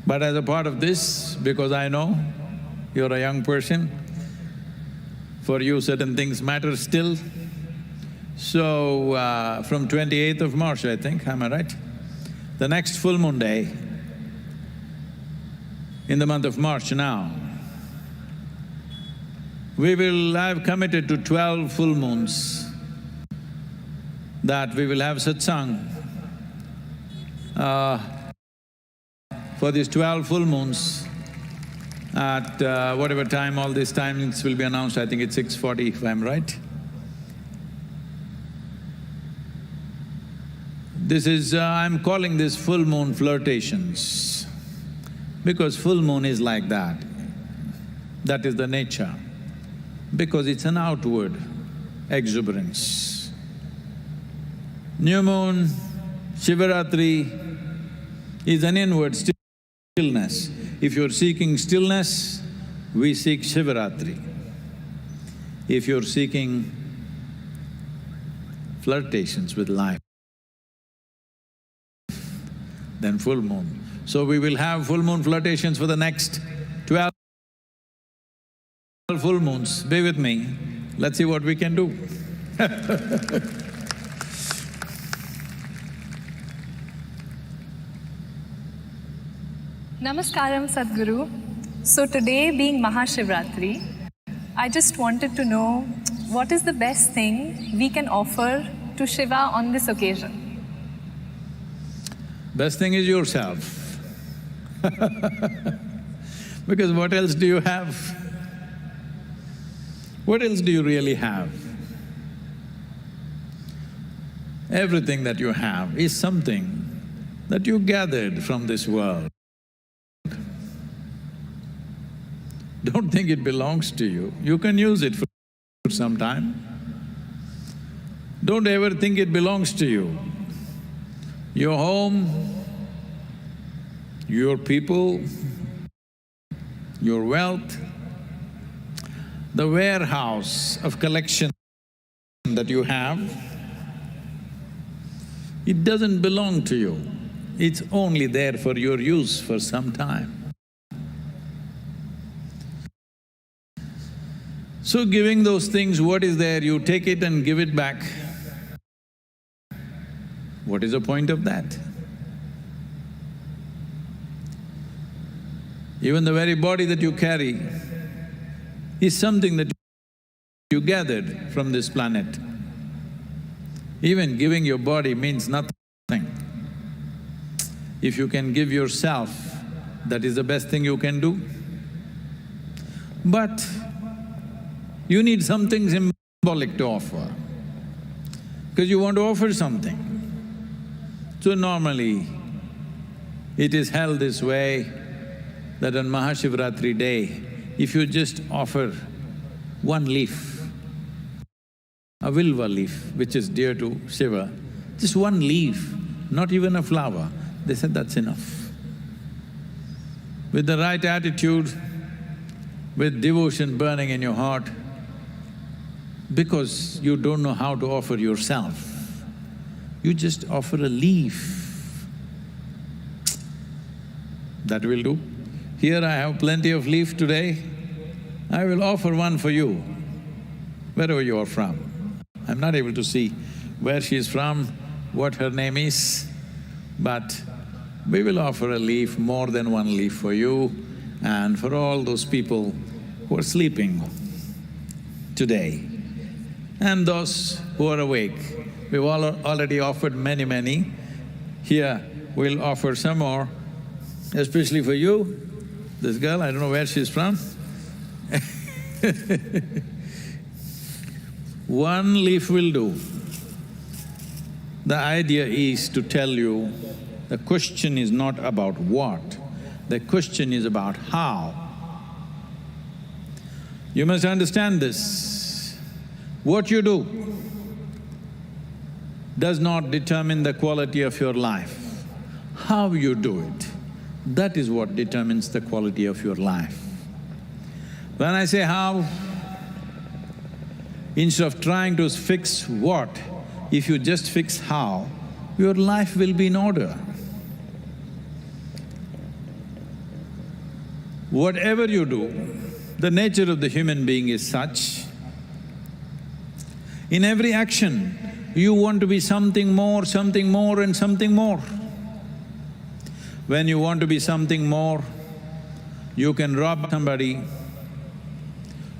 But as a part of this, because I know you're a young person, for you certain things matter still. So, from 28th of March, I think, am I right? The next full moon day, in the month of March now, I've committed to 12 full moons that we will have satsang. For these 12 full moons, at whatever time, all these timings will be announced, I think it's 6:40 if I'm right. I'm calling this full moon flirtations, because full moon is like that. That is the nature, because it's an outward exuberance. New moon, Shivaratri is an inward stillness. If you're seeking stillness, we seek Shivaratri. If you're seeking flirtations with life, then full moon. So we will have full moon flirtations for the next 12 full moons. Be with me, let's see what we can do. Namaskaram, Sadguru. So today being MahaShivaRathri, I just wanted to know what is the best thing we can offer to Shiva on this occasion? Best thing is yourself. Because what else do you have? What else do you really have? Everything that you have is something that you gathered from this world. Don't think it belongs to you, you can use it for some time. Don't ever think it belongs to you. Your home, your people, your wealth, the warehouse of collection that you have, it doesn't belong to you. It's only there for your use for some time. So giving those things, what is there, you take it and give it back. What is the point of that? Even the very body that you carry is something that you gathered from this planet. Even giving your body means nothing. If you can give yourself, that is the best thing you can do. But you need something symbolic to offer, because you want to offer something. So normally, it is held this way that on MahaShivaRathri day, if you just offer one leaf, a vilva leaf, which is dear to Shiva, just one leaf, not even a flower, they said that's enough. With the right attitude, with devotion burning in your heart, because you don't know how to offer yourself, you just offer a leaf. That will do. Here I have plenty of leaf today, I will offer one for you, wherever you are from. I'm not able to see where she is from, what her name is, but we will offer a leaf, more than one leaf for you and for all those people who are sleeping today and those who are awake. We've already offered many. Here, we'll offer some more, especially for you. This girl, I don't know where she's from. One leaf will do. The idea is to tell you, the question is not about what, the question is about how. You must understand this. What you do does not determine the quality of your life. How you do it, that is what determines the quality of your life. When I say how, instead of trying to fix what, if you just fix how, your life will be in order. Whatever you do, the nature of the human being is such, in every action, you want to be something more and something more. When you want to be something more, you can rob somebody,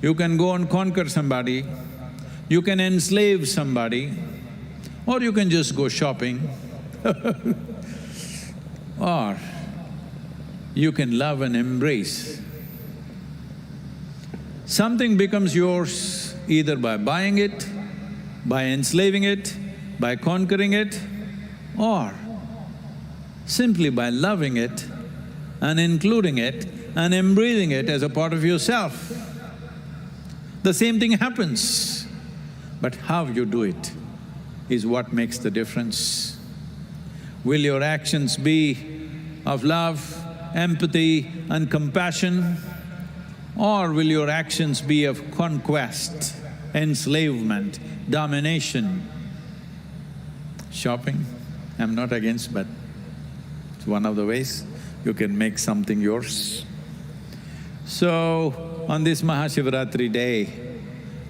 you can go and conquer somebody, you can enslave somebody, or you can just go shopping or you can love and embrace. Something becomes yours either by buying it, by enslaving it, by conquering it, or simply by loving it and including it and embracing it as a part of yourself. The same thing happens, but how you do it is what makes the difference. Will your actions be of love, empathy and compassion, or will your actions be of conquest, enslavement, domination? Shopping, I'm not against, but it's one of the ways you can make something yours. So, on this MahaShivaRathri day,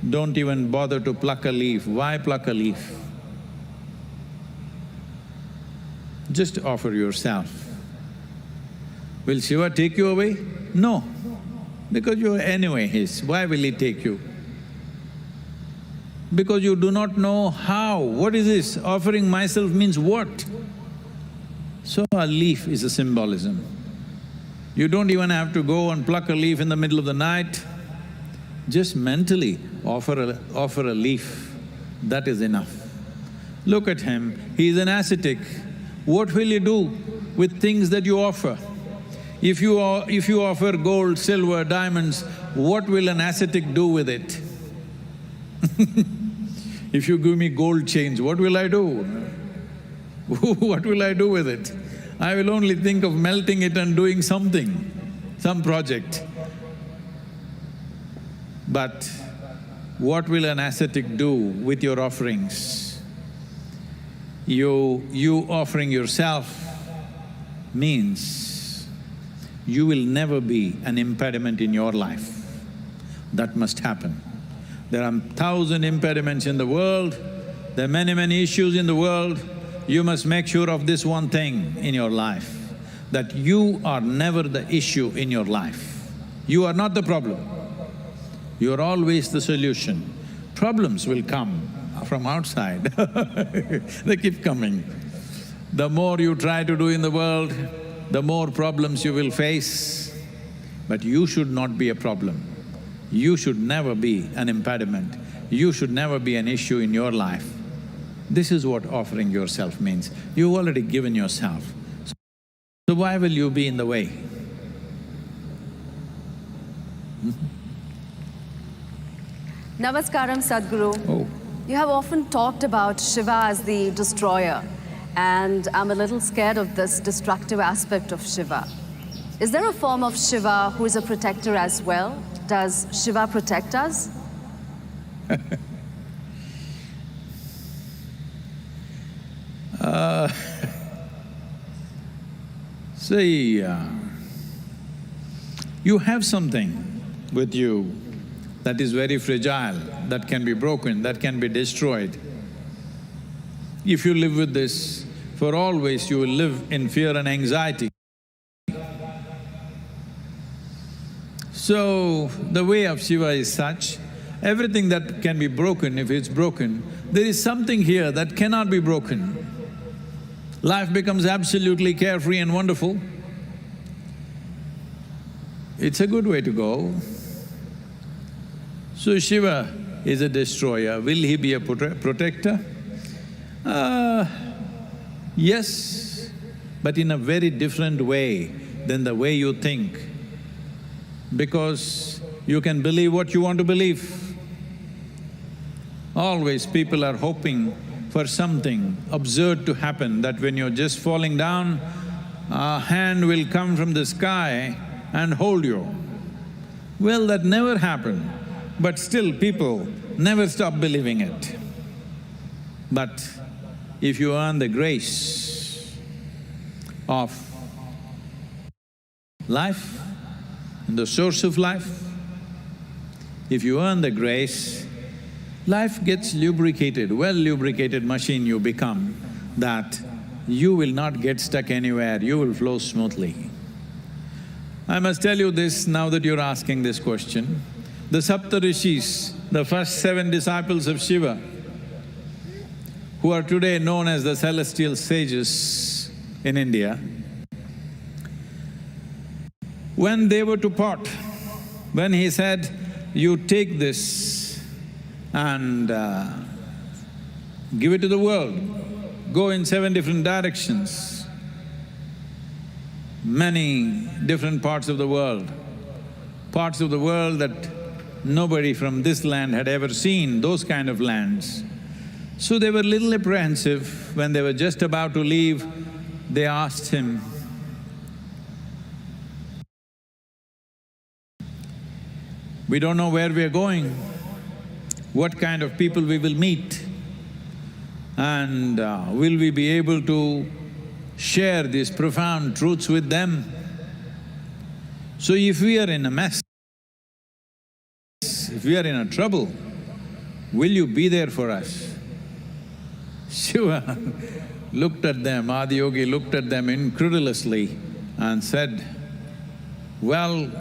don't even bother to pluck a leaf. Why pluck a leaf? Just offer yourself. Will Shiva take you away? No, because you're anyway his. Why will he take you? Because you do not know how. What is this? Offering myself means what? So a leaf is a symbolism. You don't even have to go and pluck a leaf in the middle of the night. Just mentally offer a leaf, that is enough. Look at him, he is an ascetic. What will you do with things that you offer? If you offer gold, silver, diamonds, what will an ascetic do with it? If you give me gold chains, what will I do? What will I do with it? I will only think of melting it and doing something, some project. But what will an ascetic do with your offerings? You offering yourself means you will never be an impediment in your life. That must happen. There are 1,000 impediments in the world, there are many issues in the world. You must make sure of this one thing in your life, that you are never the issue in your life. You are not the problem, you are always the solution. Problems will come from outside they keep coming. The more you try to do in the world, the more problems you will face. But you should not be a problem. You should never be an impediment. You should never be an issue in your life. This is what offering yourself means. You've already given yourself, so why will you be in the way? Namaskaram, Sadguru. Oh. You have often talked about Shiva as the destroyer, and I'm a little scared of this destructive aspect of Shiva. Is there a form of Shiva who is a protector as well? Does Shiva protect us? See, you have something with you that is very fragile, that can be broken, that can be destroyed. If you live with this, for always you will live in fear and anxiety. So, the way of Shiva is such, everything that can be broken, if it's broken, there is something here that cannot be broken. Life becomes absolutely carefree and wonderful. It's a good way to go. So Shiva is a destroyer. Will he be a protector? Yes, but in a very different way than the way you think. Because you can believe what you want to believe. Always people are hoping for something absurd to happen, that when you're just falling down, a hand will come from the sky and hold you. Well, that never happened, but still people never stop believing it. But if you earn the grace of life, the source of life. If you earn the grace, life gets lubricated, well-lubricated machine you become, that you will not get stuck anywhere, you will flow smoothly. I must tell you this now that you're asking this question. The Saptarishis, the first 7 disciples of Shiva, who are today known as the celestial sages in India, when they were to part, when he said, you take this and give it to the world, go in 7 different directions, many different parts of the world that nobody from this land had ever seen, those kind of lands. So they were little apprehensive. When they were just about to leave, they asked him, we don't know where we are going, what kind of people we will meet, and will we be able to share these profound truths with them? So if we are in a mess, if we are in a trouble, will you be there for us? Shiva looked at them, Adiyogi looked at them incredulously and said, well,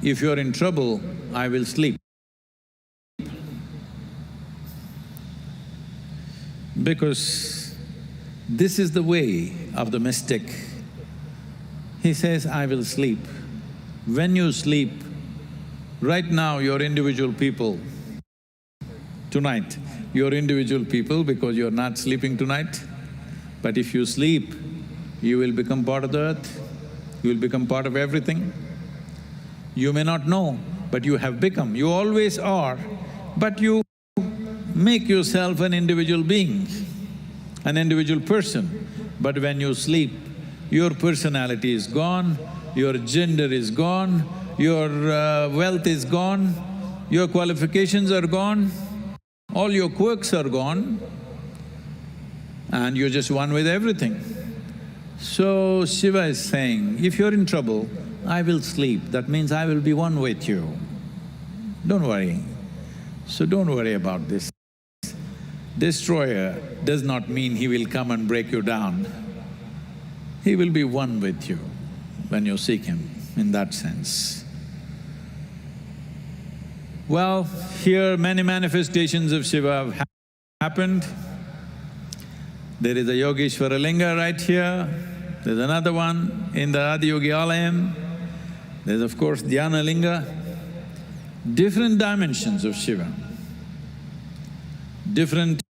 if you're in trouble, I will sleep. Because this is the way of the mystic. He says, I will sleep. When you sleep, right now you're individual people. Tonight, you're individual people because you're not sleeping tonight. But if you sleep, you will become part of the earth, you will become part of everything. You may not know, but you have become. You always are, but you make yourself an individual being, an individual person. But when you sleep, your personality is gone, your gender is gone, your wealth is gone, your qualifications are gone, all your quirks are gone, and you're just one with everything. So Shiva is saying, if you're in trouble, I will sleep, that means I will be one with you. Don't worry. So don't worry about this. Destroyer does not mean he will come and break you down. He will be one with you when you seek him, in that sense. Well, here many manifestations of Shiva have happened. There is a Yogeshwara Linga right here, there's another one in the Adiyogi Alayam, there's of course Dhyana Linga. Different dimensions of Shiva, different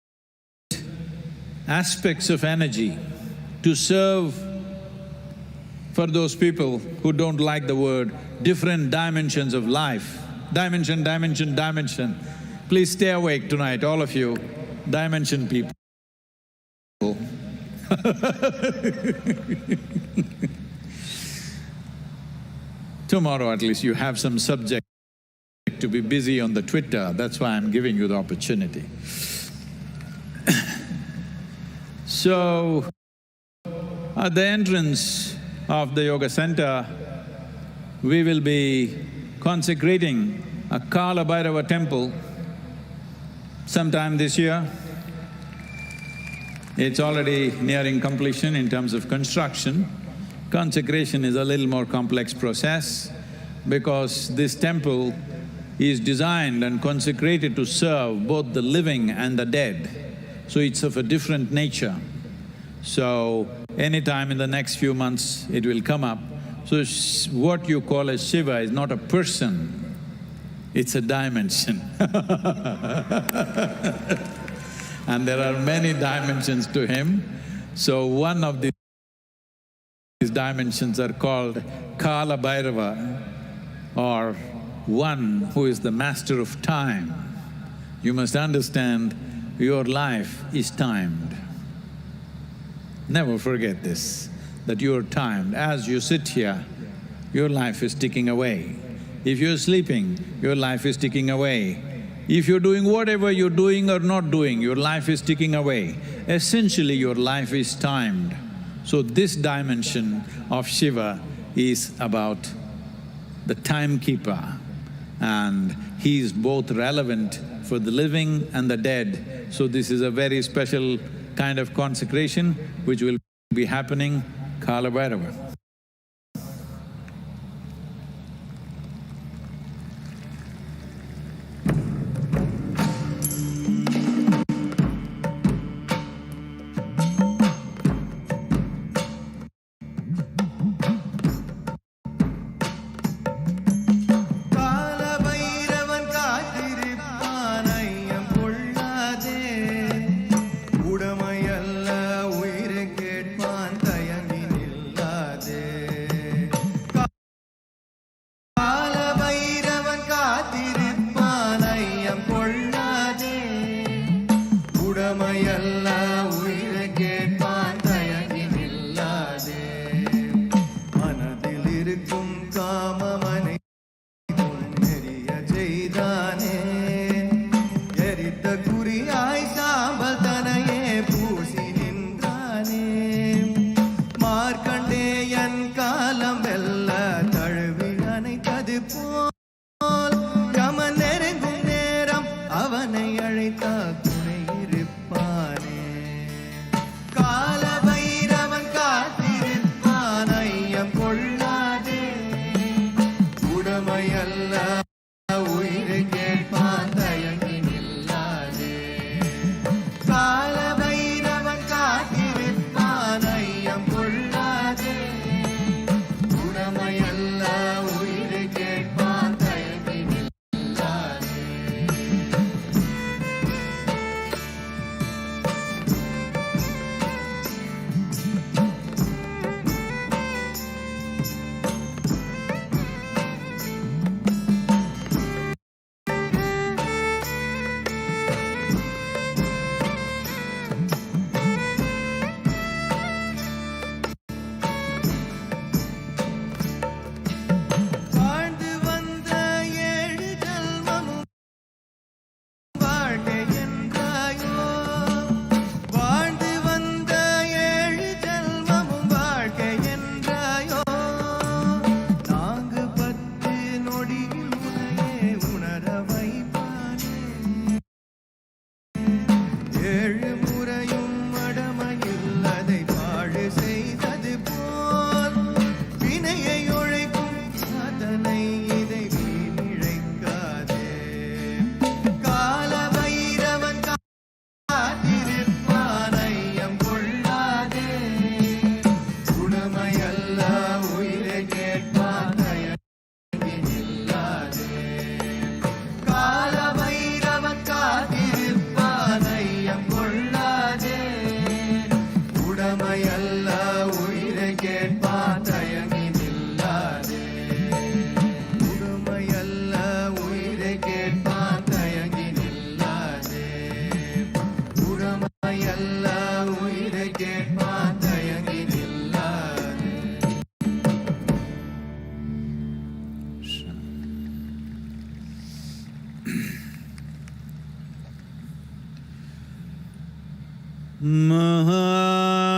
aspects of energy to serve for those people who don't like the word, different dimensions of life. Dimension, dimension, dimension. Please stay awake tonight, all of you, dimension people. Tomorrow at least you have some subject to be busy on the Twitter, that's why I'm giving you the opportunity. So, at the entrance of the yoga center, we will be consecrating a Kala Bhairava temple sometime this year. It's already nearing completion in terms of construction. Consecration is a little more complex process because this temple is designed and consecrated to serve both the living and the dead. So it's of a different nature. So anytime in the next few months it will come up. So what you call as Shiva is not a person, it's a dimension. And there are many dimensions to him. So one of these dimensions are called Kala Bhairava, or one who is the master of time. You must understand, your life is timed. Never forget this, that you are timed. As you sit here, your life is ticking away. If you're sleeping, your life is ticking away. If you're doing whatever you're doing or not doing, your life is ticking away. Essentially, your life is timed. So this dimension of Shiva is about the timekeeper, and he is both relevant for the living and the dead. So this is a very special kind of consecration which will be happening Kala Bhairava.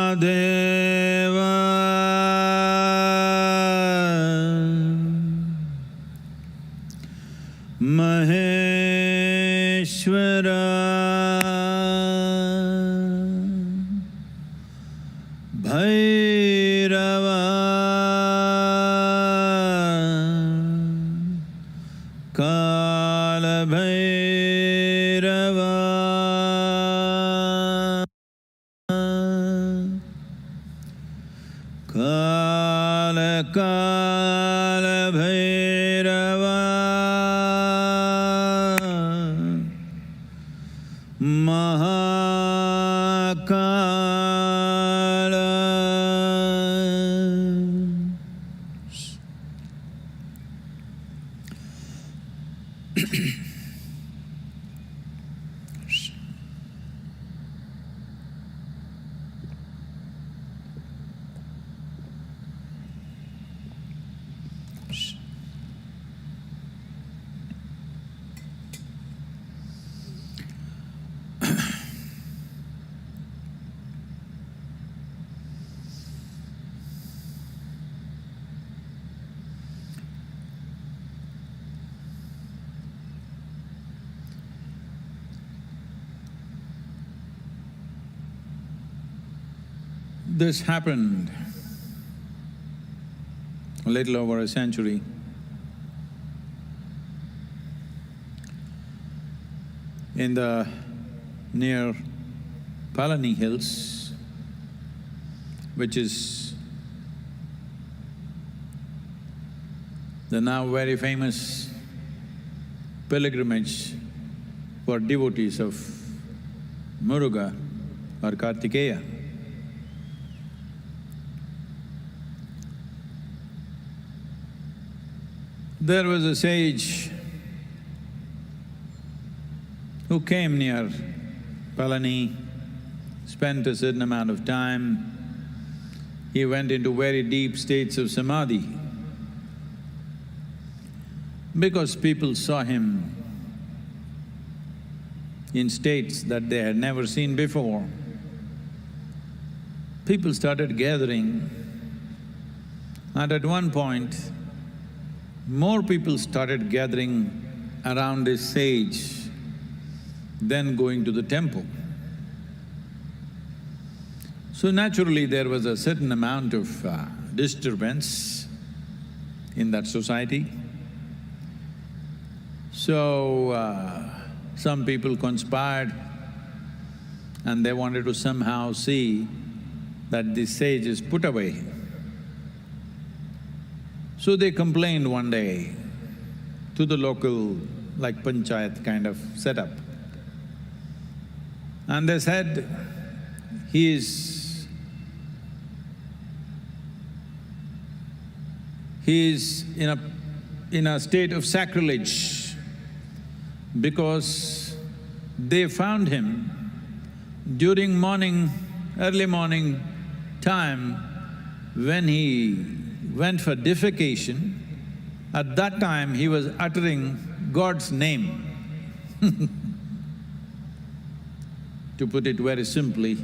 Mahadeva Maheshwara Bhairava Kala Bhairava Kala Kala Bhairava Mahakala. This happened a little over a century. In the near Palani Hills, which is the now very famous pilgrimage for devotees of Muruga or Kartikeya. There was a sage who came near Palani, spent a certain amount of time. He went into very deep states of samadhi because people saw him in states that they had never seen before. People started gathering, and at one point, more people started gathering around this sage than going to the temple. So naturally, there was a certain amount of disturbance in that society. So, some people conspired and they wanted to somehow see that this sage is put away. So they complained one day to the local, like panchayat kind of setup. And they said, he is in a state of sacrilege because they found him during early morning time when he went for defecation. At that time, he was uttering God's name. To put it very simply,